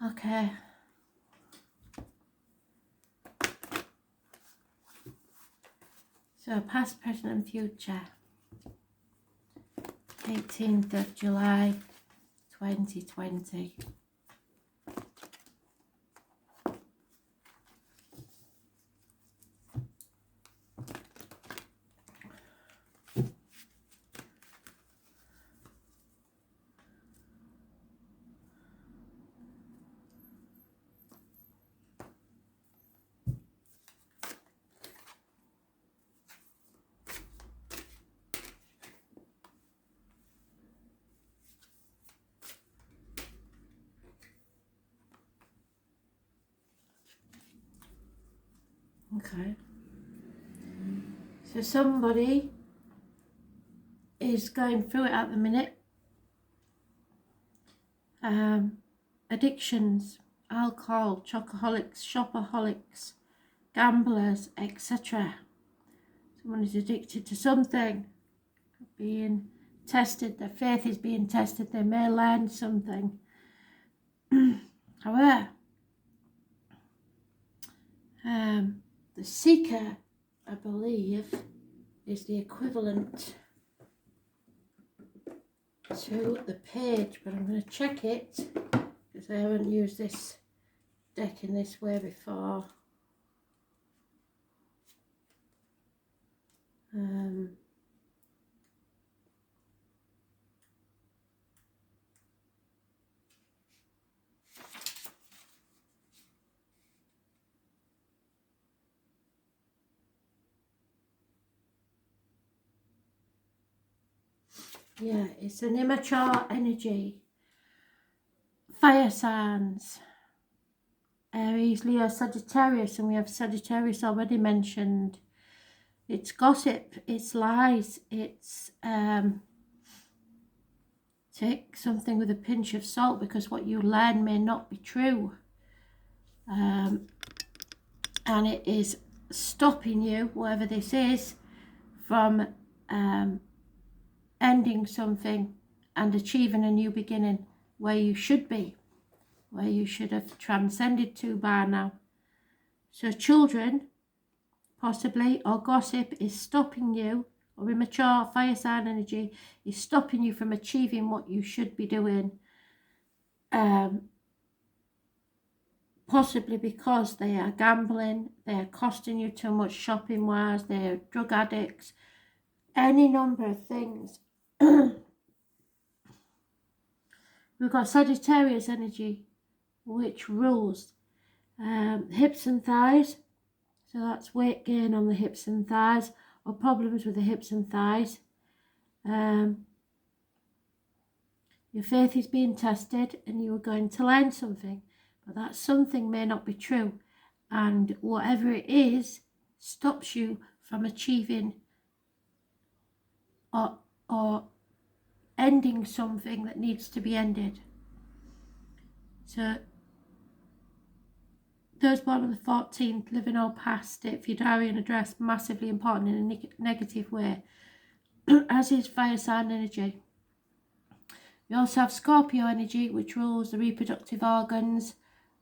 Okay. So past, present and future. 18th of July 2020. Okay. So somebody is going through it at the minute. Addictions, alcohol, chocoholics, shopaholics, gamblers, etc. Someone is addicted to something, being tested, their faith is being tested, they may learn something. However, the seeker, I believe, is the equivalent to the page, but I'm going to check it because I haven't used this deck in this way before. Yeah, it's an immature energy. Fire signs. Aries, Leo, Sagittarius, and we have Sagittarius already mentioned. It's gossip, it's lies, it's take something with a pinch of salt because what you learn may not be true. And it is stopping you, whatever this is, from ending something and achieving a new beginning where you should be, where you should have transcended to by now. So children, possibly, or gossip is stopping you, or immature fire sign energy is stopping you from achieving what you should be doing. Possibly because they are gambling, they are costing you too much shopping wise, they are drug addicts, any number of things. We've got Sagittarius energy, which rules hips and thighs. So that's weight gain on the hips and thighs, or problems with the hips and thighs. Your faith is being tested and you are going to learn something, but that something may not be true. And whatever it is stops you from achieving or ending something that needs to be ended. So those born on the 14th, living all past it, for your diary and address, massively important in a negative way, as is fire sign energy. We also have Scorpio energy, which rules the reproductive organs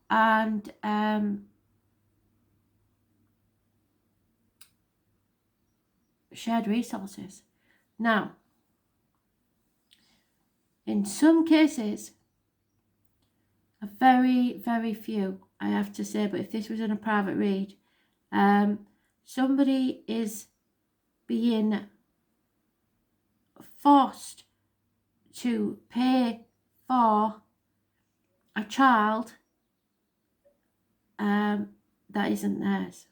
and shared resources. Now, in some cases, a very, very few, I have to say, but if this was in a private read, somebody is being forced to pay for a child that isn't theirs.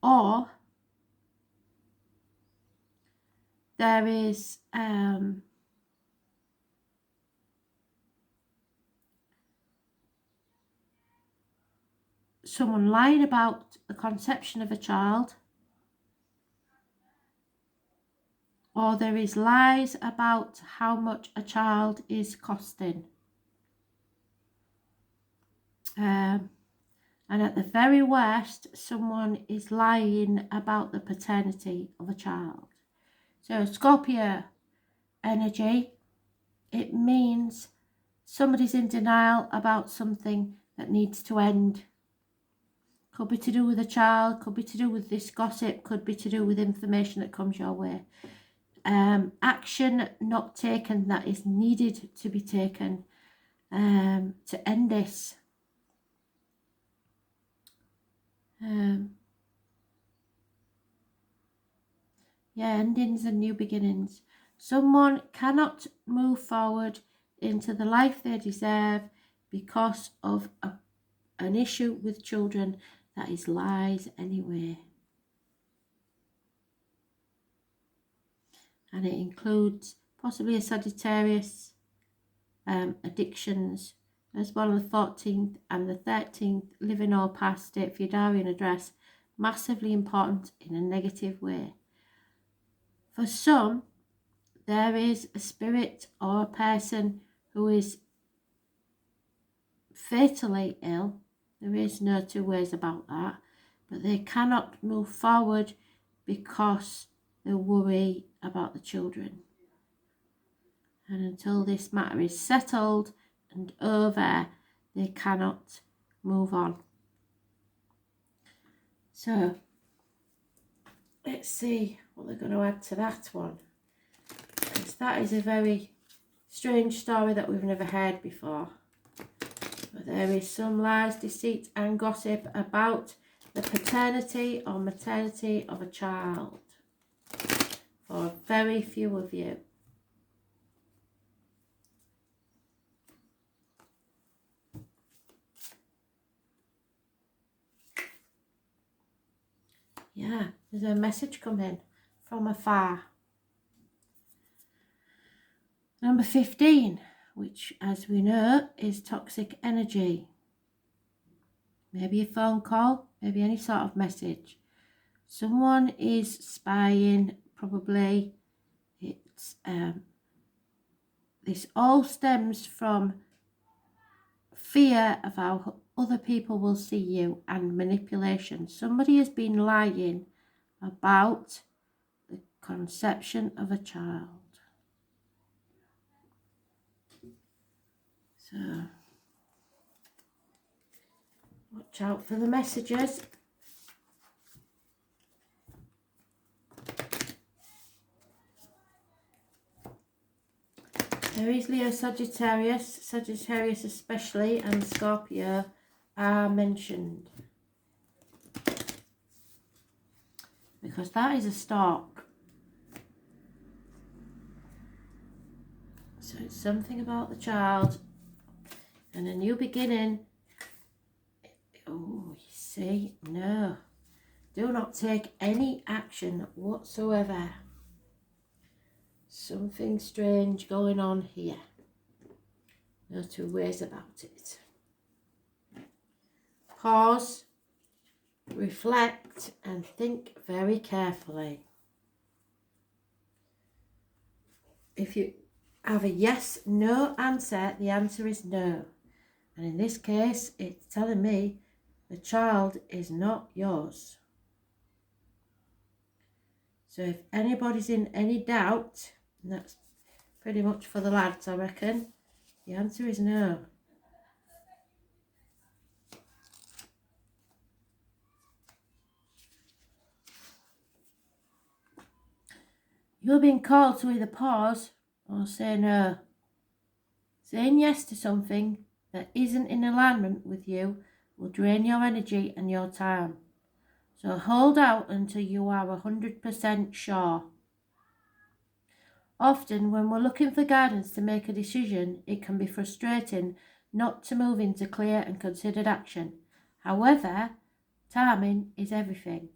Or there is someone lying about the conception of a child, or there is lies about how much a child is costing. And at the very worst, someone is lying about the paternity of a child. So Scorpio energy, it means somebody's in denial about something that needs to end. Could be to do with a child, could be to do with this gossip, could be to do with information that comes your way. Action not taken that is needed to be taken to end this. Endings and new beginnings. Someone cannot move forward into the life they deserve because of an issue with children that is lies anyway. And it includes possibly a Sagittarius, addictions, as well as the 14th and the 13th, living or past state for your diary and address, massively important in a negative way. For some, there is a spirit or a person who is fatally ill. There is no two ways about that, but they cannot move forward because they worry about the children. And until this matter is settled and over, they cannot move on. So let's see what they're going to add to that one, because that is a very strange story that we've never heard before. But there is some lies, deceit and gossip about the paternity or maternity of a child for very few of you. Yeah, there's a message coming from afar. Number 15, which, as we know, is toxic energy. Maybe a phone call, maybe any sort of message. Someone is spying, probably. It's this all stems from fear of how other people will see you and manipulation. Somebody has been lying about the conception of a child. So watch out for the messages. Aries, Leo, Sagittarius especially, and Scorpio are mentioned. Because that is a stalk. So it's something about the child and a new beginning. Oh, you see, no. Do not take any action whatsoever. Something strange going on here. No two ways about it. Pause, reflect, and think very carefully. If you have a yes, no answer, the answer is no. And in this case, it's telling me the child is not yours. So if anybody's in any doubt, and that's pretty much for the lads, I reckon, the answer is no. You're being called to either pause or say no. Saying yes to something that isn't in alignment with you will drain your energy and your time. So hold out until you are 100% sure. Often when we're looking for guidance to make a decision, it can be frustrating not to move into clear and considered action. However, timing is everything,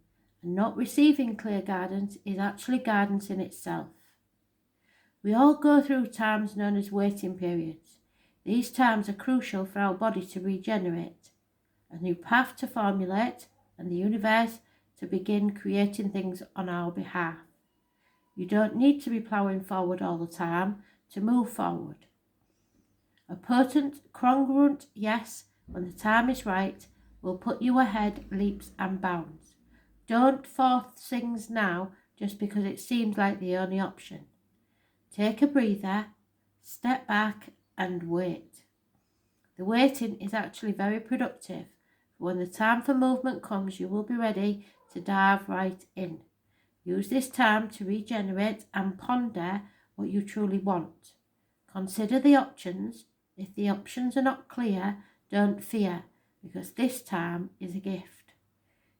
and not receiving clear guidance is actually guidance in itself. We all go through times known as waiting periods. These times are crucial for our body to regenerate, a new path to formulate, and the universe to begin creating things on our behalf. You don't need to be ploughing forward all the time to move forward. A potent, congruent yes, when the time is right, will put you ahead leaps and bounds. Don't force things now just because it seems like the only option. Take a breather, step back and wait. The waiting is actually very productive. When the time for movement comes, you will be ready to dive right in. Use this time to regenerate and ponder what you truly want. Consider the options. If the options are not clear, don't fear, because this time is a gift.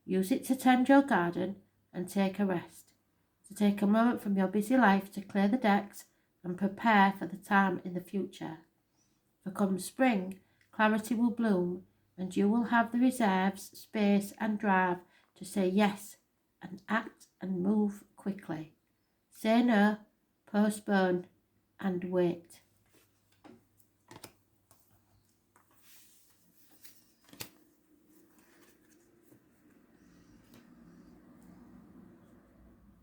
Use it to tend your garden and take a rest, to take a moment from your busy life to clear the decks and prepare for the time in the future. For come spring, clarity will bloom, and you will have the reserves, space and drive to say yes and act and move quickly. Say no, postpone and wait.